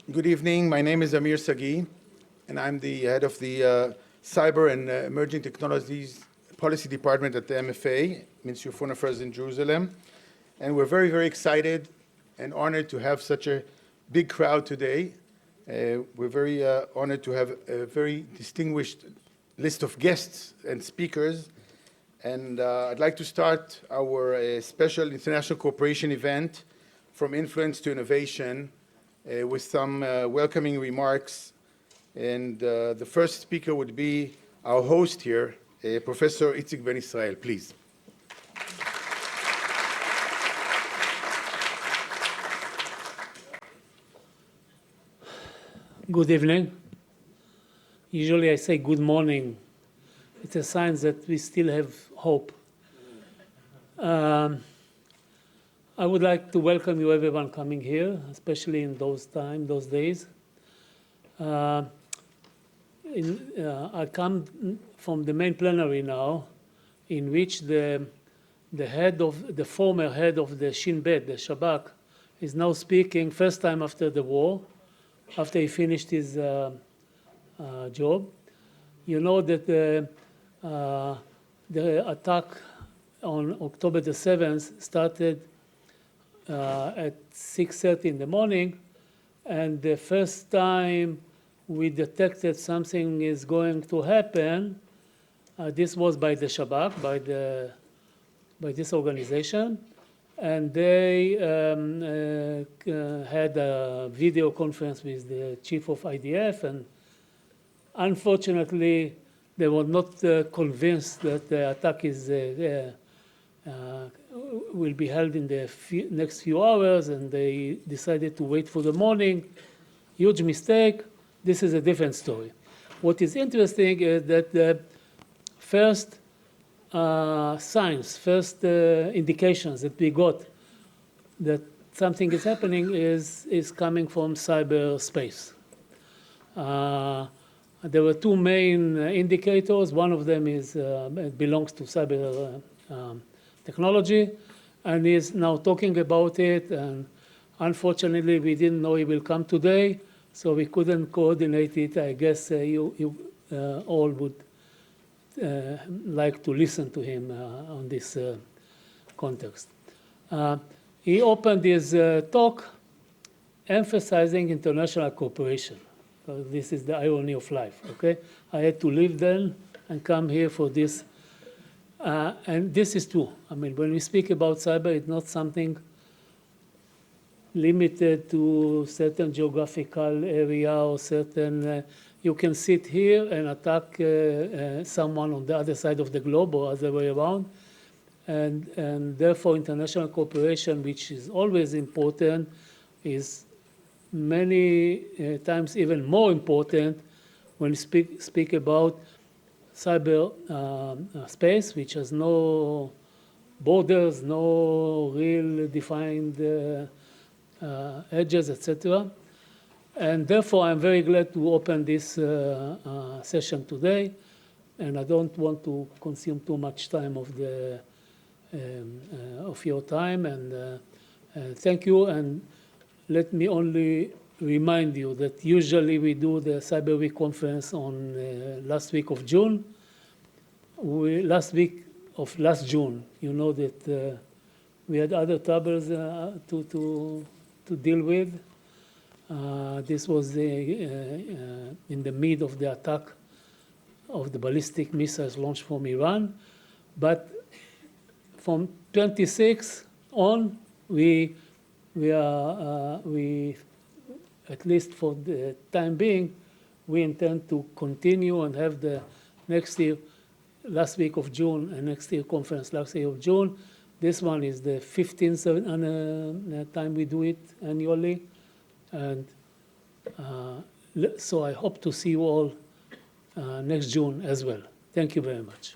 Good evening. My name is Amir Sagie, and I'm the head of the Cyber and Emerging Technologies Policy Department at the MFA, Ministry of Foreign Affairs in Jerusalem. And we're very, very excited and honored to have such a big crowd today. We're very honored to have a very distinguished list of guests and speakers. And I'd like to start our special international cooperation event, From Influence to Innovation, with some welcoming remarks. And the first speaker would be our host here, Professor Itzik Ben Israel, please. Good evening. Usually I say good morning. It's a sign that we still have hope. I would like to welcome you, everyone coming here, especially in those days. I come from the main plenary now, in which the former head of the Shin Bet, the Shabak, is now speaking first time after the war, after he finished his job. You know that the attack on October the 7th started at 6:30 in the morning, and the first time we detected something is going to happen, this was by the Shabak, by this organization, and they had a video conference with the chief of IDF, and unfortunately they were not convinced that the attack will be held in the next few hours, and they decided to wait for the morning. Huge mistake. This is a different story. What is interesting is that the first signs, first indications that we got that something is happening is coming from cyberspace. There were two main indicators. One of them belongs to cyber technology, and is now talking about it. And unfortunately, we didn't know he will come today, so we couldn't coordinate it. I guess you all would like to listen to him on this context. He opened his talk emphasizing international cooperation. This is the irony of life, okay? I had to leave then and come here for this. And this is true. I mean, when we speak about cyber, it's not something limited to certain geographical area or certain, you can sit here and attack someone on the other side of the globe or other way around. And therefore, international cooperation, which is always important, is many times even more important when we speak about cyber space, which has no borders, no real defined edges, etc. And therefore, I'm very glad to open this session today. And I don't want to consume too much time of your time. And thank you. And let me only remind you that usually we do the Cyber Week conference on last week of June. Last June, you know that we had other troubles to deal with. This was in the mid of the attack of the ballistic missiles launched from Iran. But from 26 on, we at least for the time being, we intend to continue and have the next year, last week of June, and next year conference last year of June. This one is the 15th time we do it annually. And so I hope to see you all next June as well. Thank you very much.